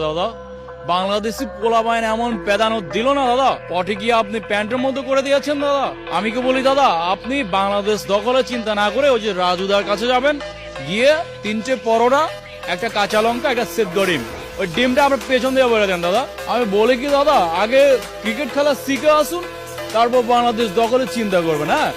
দাদা বাংলাদেশি পোলা বাইন এমন পেদানো দিল না দাদা, পটে গিয়ে আপনি প্যান্টের মতো করে দিয়েছেন দাদা। আমি কি বলি দাদা, আপনি বাংলাদেশ দখলের চিন্তা না করে ওই যে রাজুদার কাছে যাবেন, গিয়ে 3টে পরোটা, একটা কাঁচা লঙ্কা, একটা সেদ্ধ ডিম, ওই ডিমটা আপনার পেছন দিয়ে বেড়ে দেন দাদা। আমি বলি কি দাদা, আগে ক্রিকেট খেলা শিখে আসুন, তারপর বাংলাদেশ দখলের চিন্তা করবেন। হ্যাঁ